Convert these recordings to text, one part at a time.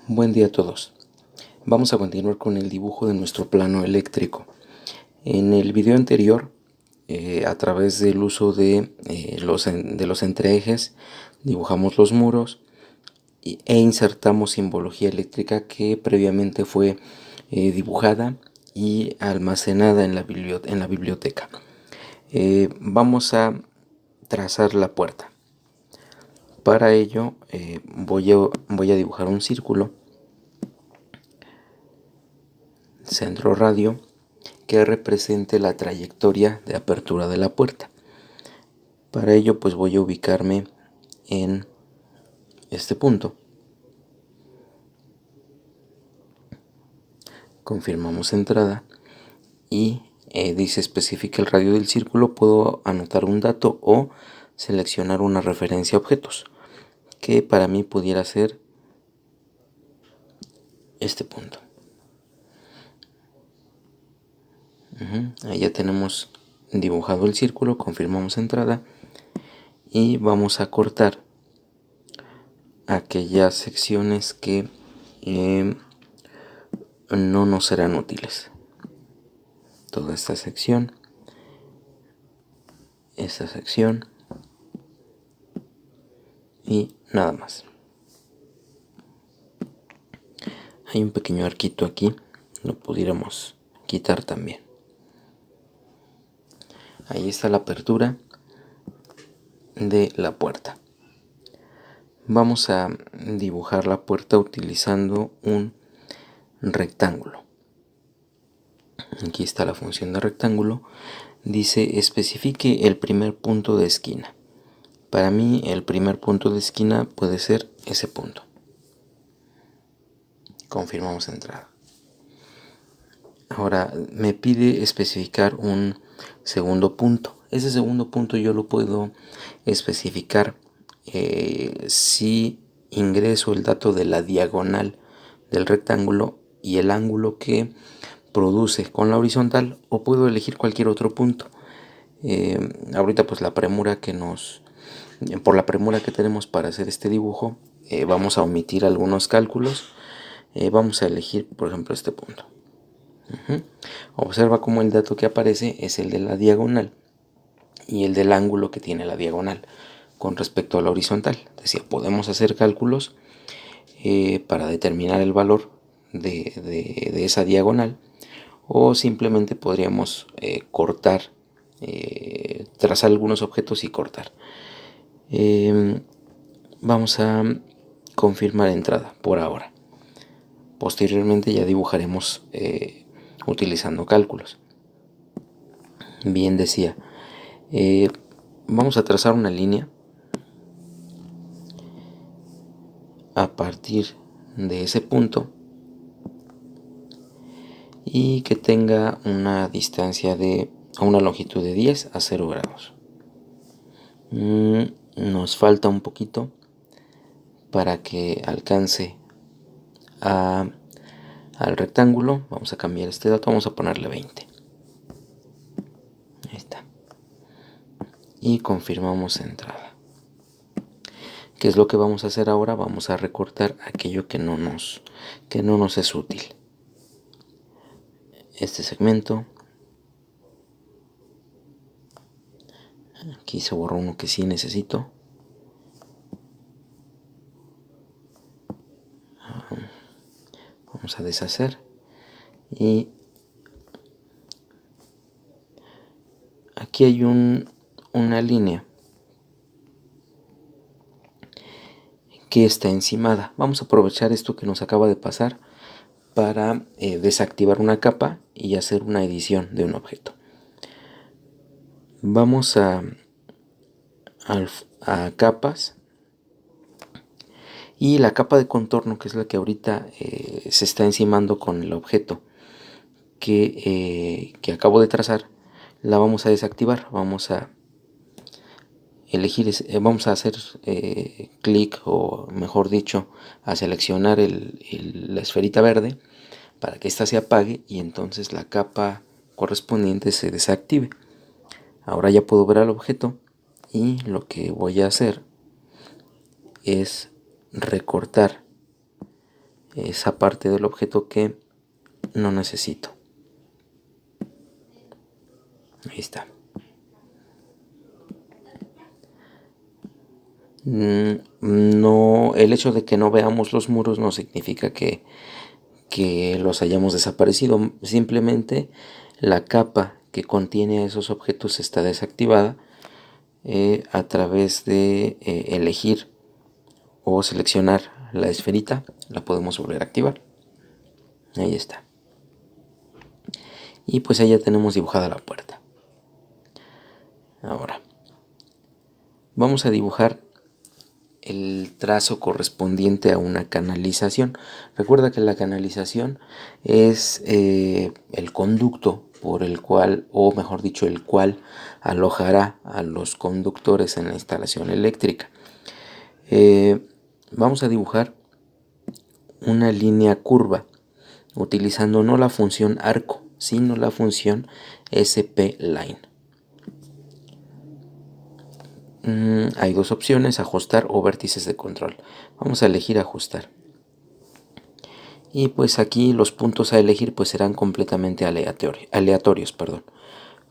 Buen día a todos. Vamos a continuar con el dibujo de nuestro plano eléctrico. En el video anterior, a través del uso de los entreejes, dibujamos los muros e insertamos simbología eléctrica que previamente fue dibujada y almacenada en la biblioteca. Vamos a trazar la puerta. Para ello voy a dibujar un círculo centro radio que represente la trayectoria de apertura de la puerta. Para ello pues voy a ubicarme en este punto. Confirmamos entrada y dice especifica el radio del círculo. Puedo anotar un dato o seleccionar una referencia a objetos, que para mí pudiera ser este punto. Ahí ya tenemos dibujado el círculo, confirmamos entrada y vamos a cortar aquellas secciones que no nos serán útiles. Toda esta sección y nada más. Hay un pequeño arquito aquí, lo pudiéramos quitar también. Ahí está la apertura de la puerta. Vamos a dibujar la puerta utilizando un rectángulo. Aquí está la función de rectángulo. Dice especifique el primer punto de esquina. Para mí el primer punto de esquina puede ser ese punto. Confirmamos entrada. Ahora me pide especificar un segundo punto. Ese segundo punto yo lo puedo especificar si ingreso el dato de la diagonal del rectángulo y el ángulo que produce con la horizontal, o puedo elegir cualquier otro punto. Ahorita pues por la premura que tenemos para hacer este dibujo, vamos a omitir algunos cálculos. Vamos a elegir por ejemplo este punto. Observa cómo el dato que aparece es el de la diagonal y el del ángulo que tiene la diagonal con respecto a la horizontal. Decía, podemos hacer cálculos para determinar el valor de esa diagonal, o simplemente podríamos cortar, trazar algunos objetos y cortar. Vamos a confirmar entrada por ahora. Posteriormente ya dibujaremos utilizando cálculos. Bien, decía, vamos a trazar una línea a partir de ese punto y que tenga una distancia una longitud de 10 a 0 grados. Nos falta un poquito para que alcance al rectángulo. Vamos a cambiar este dato, vamos a ponerle 20. Ahí está. Y confirmamos entrada. ¿Qué es lo que vamos a hacer ahora? Vamos a recortar aquello que no nos es útil. Este segmento. Aquí se borró uno que sí necesito. Vamos a deshacer. Y aquí hay una línea que está encimada. Vamos a aprovechar esto que nos acaba de pasar para desactivar una capa y hacer una edición de un objeto. Vamos a capas, y la capa de contorno, que es la que ahorita se está encimando con el objeto que acabo de trazar, la vamos a desactivar. Vamos a elegir, vamos a hacer clic, o mejor dicho, a seleccionar la esferita verde para que ésta se apague y entonces la capa correspondiente se desactive. Ahora ya puedo ver al objeto y lo que voy a hacer es recortar esa parte del objeto que no necesito. Ahí está. No, el hecho de que no veamos los muros no significa que los hayamos desaparecido. Simplemente la capa que contiene esos objetos está desactivada. A través de elegir o seleccionar la esferita, la podemos volver a activar. Ahí está. Y pues ahí ya tenemos dibujada la puerta. Ahora vamos a dibujar el trazo correspondiente a una canalización. Recuerda que la canalización es el conducto por el cual, o mejor dicho, el cual alojará a los conductores en la instalación eléctrica. Vamos a dibujar una línea curva utilizando no la función arco, sino la función spline. Hay dos opciones: ajustar o vértices de control. Vamos a elegir ajustar. Y pues aquí los puntos a elegir pues serán completamente aleatorios.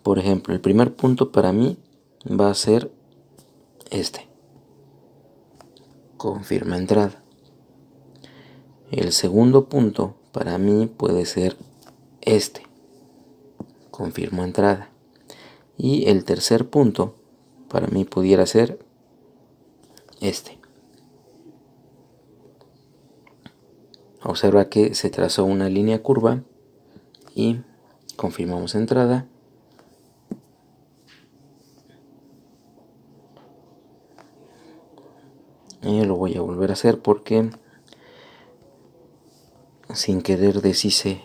Por ejemplo, el primer punto para mí va a ser este. Confirma entrada. El segundo punto para mí puede ser este. Confirmo entrada. Y el tercer punto para mí pudiera ser este. Observa que se trazó una línea curva y confirmamos entrada. Y lo voy a volver a hacer porque sin querer deshice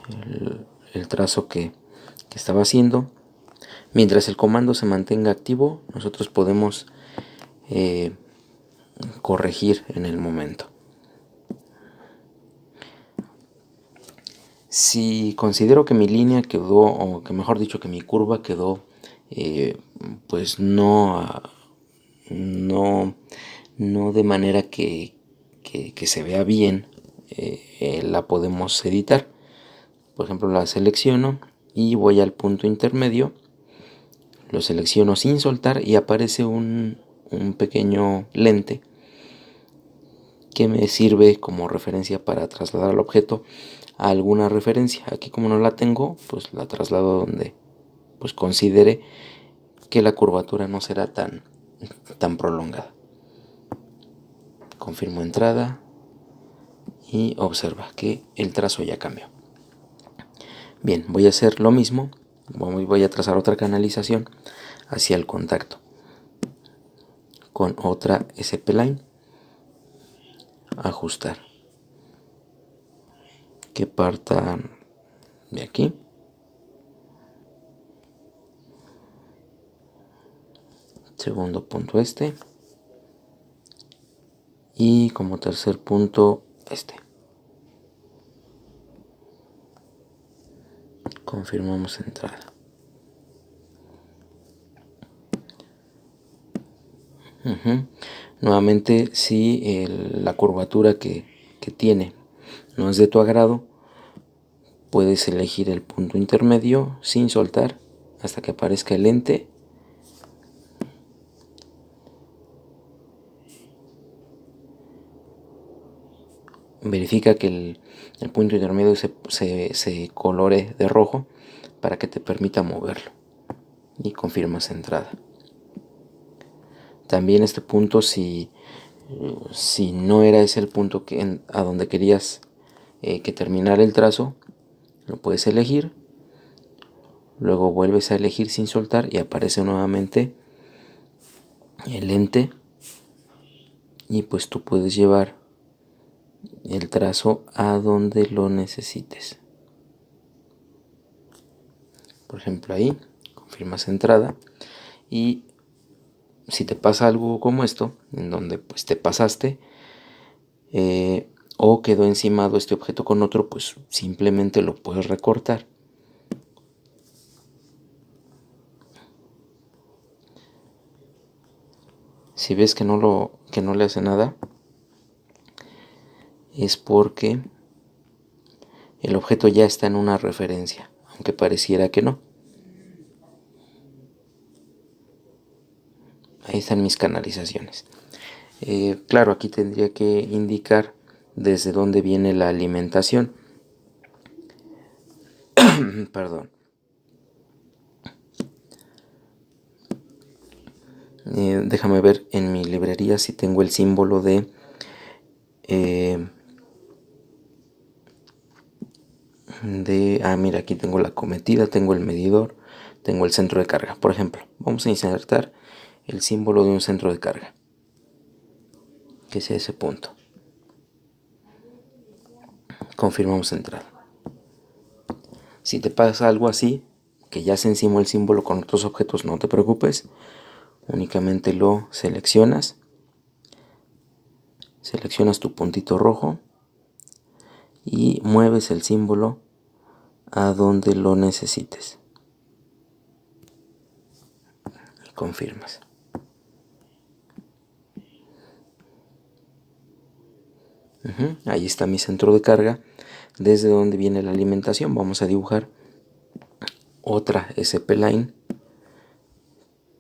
el trazo que estaba haciendo. Mientras el comando se mantenga activo, nosotros podemos corregir en el momento. Si considero que mi línea quedó, o que mejor dicho que mi curva quedó pues no de manera que se vea bien, la podemos editar. Por ejemplo, la selecciono y voy al punto intermedio, lo selecciono sin soltar y aparece un pequeño lente que me sirve como referencia para trasladar al objeto a alguna referencia. Aquí, como no la tengo, pues la traslado donde pues considere que la curvatura no será tan prolongada. Confirmo entrada y observa que el trazo ya cambió. Bien, voy a hacer lo mismo. Voy a trazar otra canalización hacia el contacto con otra spline. Ajustar, que parta de aquí. Segundo punto este. Y como tercer punto este. Confirmamos entrada. Nuevamente, si la curvatura que tiene no es de tu agrado, puedes elegir el punto intermedio sin soltar hasta que aparezca el lente. Verifica que el punto intermedio se colore de rojo para que te permita moverlo. Y confirmas entrada. También este punto, si no era ese el punto a donde querías que terminara el trazo, lo puedes elegir. Luego vuelves a elegir sin soltar y aparece nuevamente el lente. Y pues tú puedes llevar el trazo a donde lo necesites. Por ejemplo, ahí confirmas entrada. Y si te pasa algo como esto, en donde pues te pasaste o quedó encimado este objeto con otro, pues simplemente lo puedes recortar. Si ves que no le hace nada, es porque el objeto ya está en una referencia, aunque pareciera que no. Ahí están mis canalizaciones. Claro, aquí tendría que indicar desde dónde viene la alimentación. Perdón. Déjame ver en mi librería si tengo el símbolo de mira, aquí tengo la cometida, tengo el medidor, tengo el centro de carga. Por ejemplo, vamos a insertar el símbolo de un centro de carga, que sea ese punto. Confirmamos entrada. Si te pasa algo así, que ya se encimó el símbolo con otros objetos, no te preocupes. Únicamente lo seleccionas. Seleccionas tu puntito rojo y mueves el símbolo a donde lo necesites. Y confirmas. Ahí está mi centro de carga. Desde donde viene la alimentación, vamos a dibujar otra SP-Line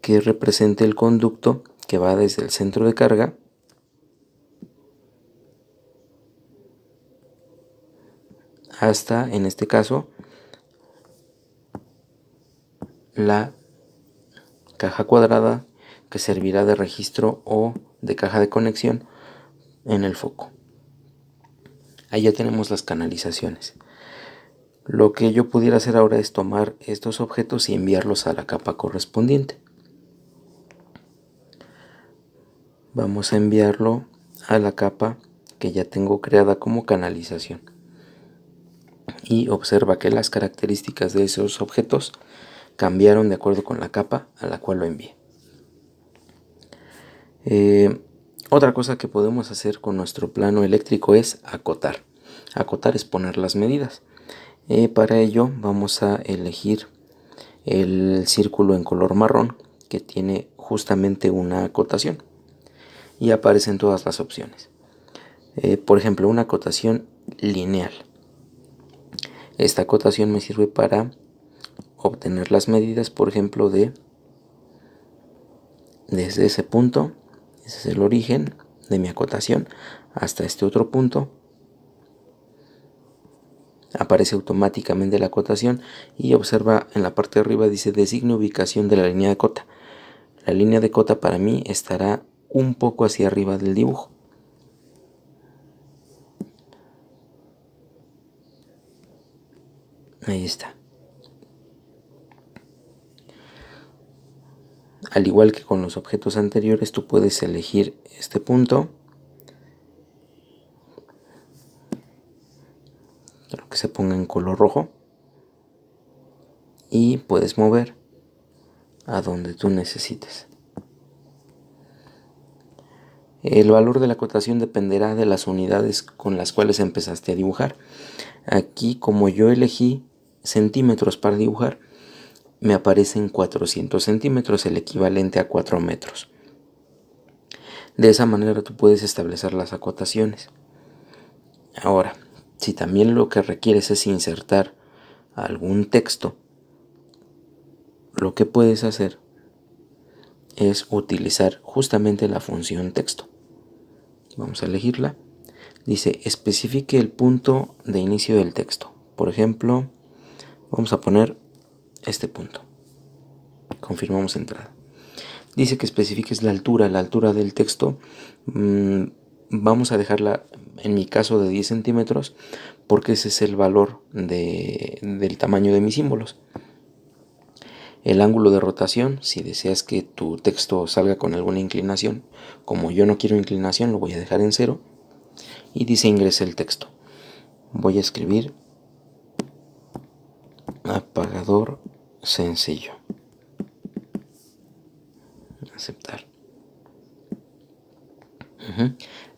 que represente el conducto que va desde el centro de carga hasta, en este caso, la caja cuadrada que servirá de registro o de caja de conexión en el foco. Ahí ya tenemos las canalizaciones. Lo que yo pudiera hacer ahora es tomar estos objetos y enviarlos a la capa correspondiente. Vamos a enviarlo a la capa que ya tengo creada como canalización. Y observa que las características de esos objetos cambiaron de acuerdo con la capa a la cual lo envié. Otra cosa que podemos hacer con nuestro plano eléctrico es acotar. Acotar es poner las medidas. Para ello vamos a elegir el círculo en color marrón que tiene justamente una acotación y aparecen todas las opciones. Por ejemplo, una acotación lineal. Esta acotación me sirve para obtener las medidas, por ejemplo, desde ese punto, ese es el origen de mi acotación, hasta este otro punto. Aparece automáticamente la acotación y observa en la parte de arriba dice designe ubicación de la línea de cota. La línea de cota para mí estará un poco hacia arriba del dibujo. Ahí está. Al igual que con los objetos anteriores, tú puedes elegir este punto, que se ponga en color rojo, y puedes mover a donde tú necesites. El valor de la acotación dependerá de las unidades con las cuales empezaste a dibujar. Aquí, como yo elegí centímetros para dibujar, me aparecen 400 centímetros, el equivalente a 4 metros. De esa manera tú puedes establecer las acotaciones. Ahora, si también lo que requieres es insertar algún texto, lo que puedes hacer es utilizar justamente la función texto. Vamos a elegirla. Dice especifique el punto de inicio del texto. Por ejemplo, vamos a poner este punto. Confirmamos entrada. Dice que especifiques la altura del texto. Vamos a dejarla, en mi caso, de 10 centímetros, porque ese es el valor del tamaño de mis símbolos. El ángulo de rotación, si deseas que tu texto salga con alguna inclinación, como yo no quiero inclinación, lo voy a dejar en 0. Y dice ingrese el texto. Voy a escribir apagador sencillo. Aceptar.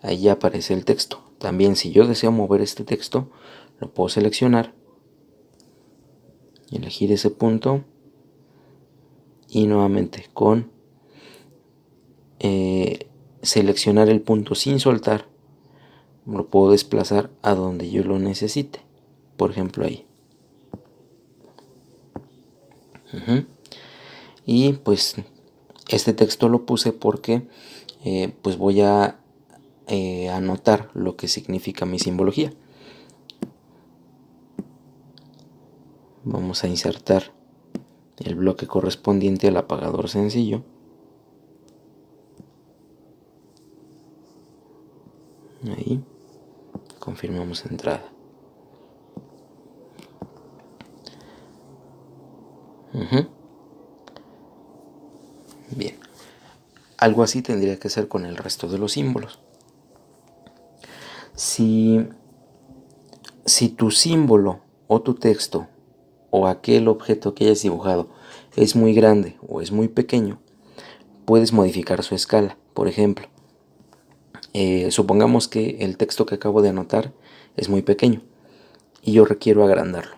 Ahí ya aparece el texto. También, si yo deseo mover este texto, lo puedo seleccionar, elegir ese punto y nuevamente con seleccionar el punto sin soltar, lo puedo desplazar a donde yo lo necesite. por ejemplo ahí. Y pues este texto lo puse porque pues voy a anotar lo que significa mi simbología. Vamos a insertar el bloque correspondiente al apagador sencillo. Ahí confirmamos entrada. Bien, algo así tendría que ser con el resto de los símbolos. Si tu símbolo o tu texto o aquel objeto que hayas dibujado es muy grande o es muy pequeño, puedes modificar su escala. Por ejemplo, supongamos que el texto que acabo de anotar es muy pequeño y yo requiero agrandarlo.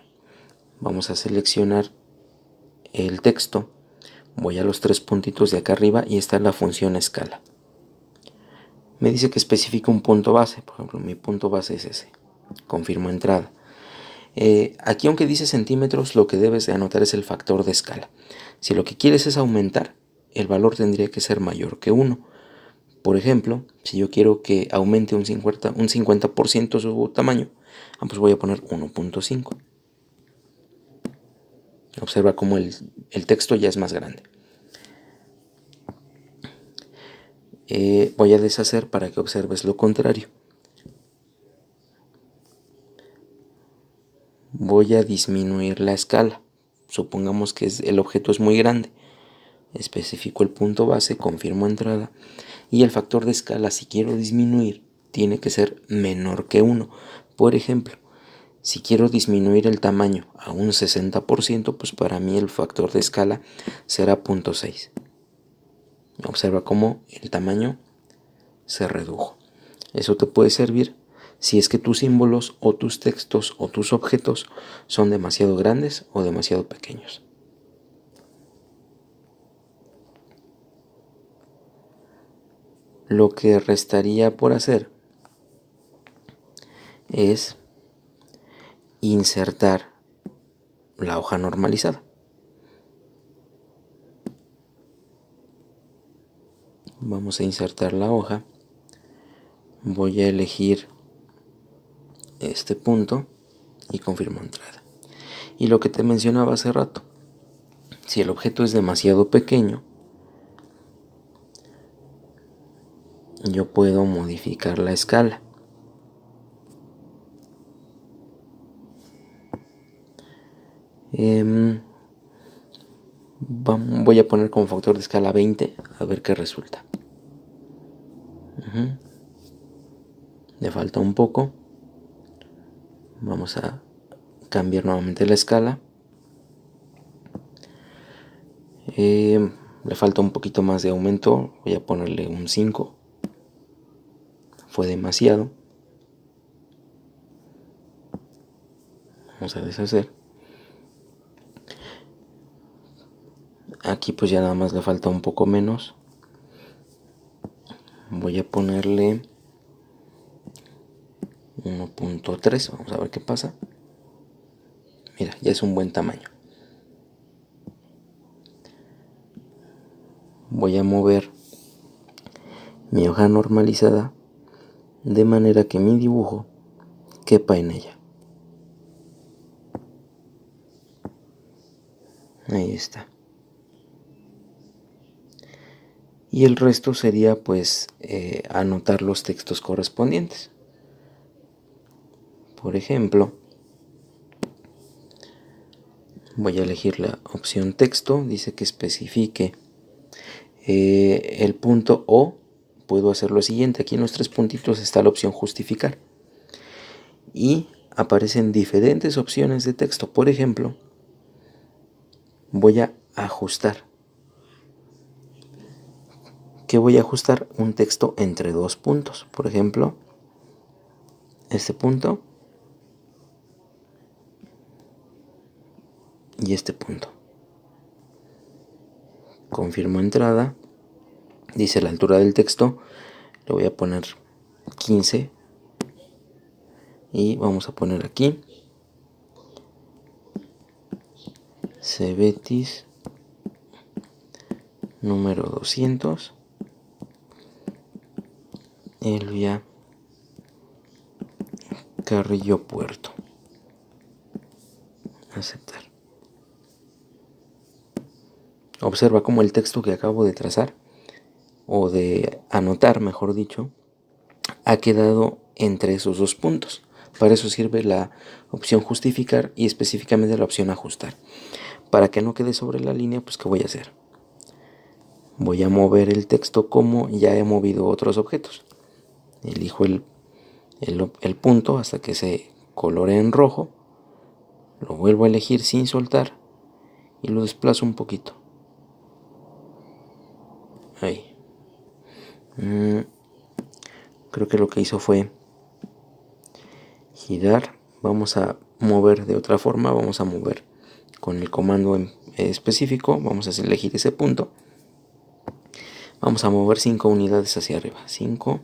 Vamos a seleccionar el texto, voy a los tres puntitos de acá arriba y está la función escala. Me dice que especifica un punto base, por ejemplo mi punto base es ese. Confirmo entrada. Aquí aunque dice centímetros, lo que debes de anotar es el factor de escala. Si lo que quieres es aumentar, el valor tendría que ser mayor que 1. Por ejemplo, si yo quiero que aumente un 50% su tamaño, pues voy a poner 1.5. Observa cómo el texto ya es más grande. Voy a deshacer para que observes lo contrario. Voy a disminuir la escala. Supongamos que el objeto es muy grande. Especifico el punto base, confirmo entrada. Y el factor de escala, si quiero disminuir, tiene que ser menor que 1. Por ejemplo, si quiero disminuir el tamaño a un 60%, pues para mí el factor de escala será 0.6. Observa cómo el tamaño se redujo. Eso te puede servir si es que tus símbolos o tus textos o tus objetos son demasiado grandes o demasiado pequeños. Lo que restaría por hacer es insertar la hoja normalizada. Vamos a insertar la hoja. Voy a elegir este punto y confirmo entrada. Y lo que te mencionaba hace rato, si el objeto es demasiado pequeño, yo puedo modificar la escala. Voy a poner como factor de escala 20 a ver qué resulta. Le falta un poco. Vamos a cambiar nuevamente la escala. Le falta un poquito más de aumento. Voy a ponerle un 5. Fue demasiado. Vamos a deshacer. Aquí pues ya nada más le falta un poco menos. Voy a ponerle 1.3. Vamos a ver qué pasa. Mira, ya es un buen tamaño. Voy a mover mi hoja normalizada de manera que mi dibujo quepa en ella. Ahí está. Y el resto sería pues anotar los textos correspondientes. Por ejemplo, voy a elegir la opción texto. Dice que especifique el punto O. Puedo hacer lo siguiente. Aquí en los tres puntitos está la opción justificar. Y aparecen diferentes opciones de texto. Por ejemplo, voy a ajustar. ¿Qué voy a ajustar? Un texto entre dos puntos. Por ejemplo, este punto y este punto. Confirmo entrada. Dice la altura del texto. Le voy a poner 15. Y vamos a poner aquí Cebetis número 200, Elvia Carrillo Puerto. Aceptar. Observa cómo el texto que acabo de trazar, o de anotar, mejor dicho, ha quedado entre esos dos puntos. Para eso sirve la opción justificar y específicamente la opción ajustar. Para que no quede sobre la línea, pues ¿qué voy a hacer? Voy a mover el texto como ya he movido otros objetos. Elijo el punto hasta que se colorea en rojo, lo vuelvo a elegir sin soltar y lo desplazo un poquito. Ahí. Creo que lo que hizo fue girar. Vamos a mover de otra forma, vamos a mover con el comando específico, vamos a elegir ese punto. Vamos a mover 5 unidades hacia arriba, 5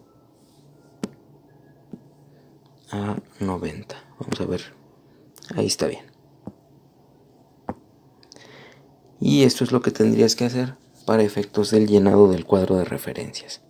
a 90. Vamos a ver, ahí está bien. Y esto es lo que tendrías que hacer para efectos del llenado del cuadro de referencias.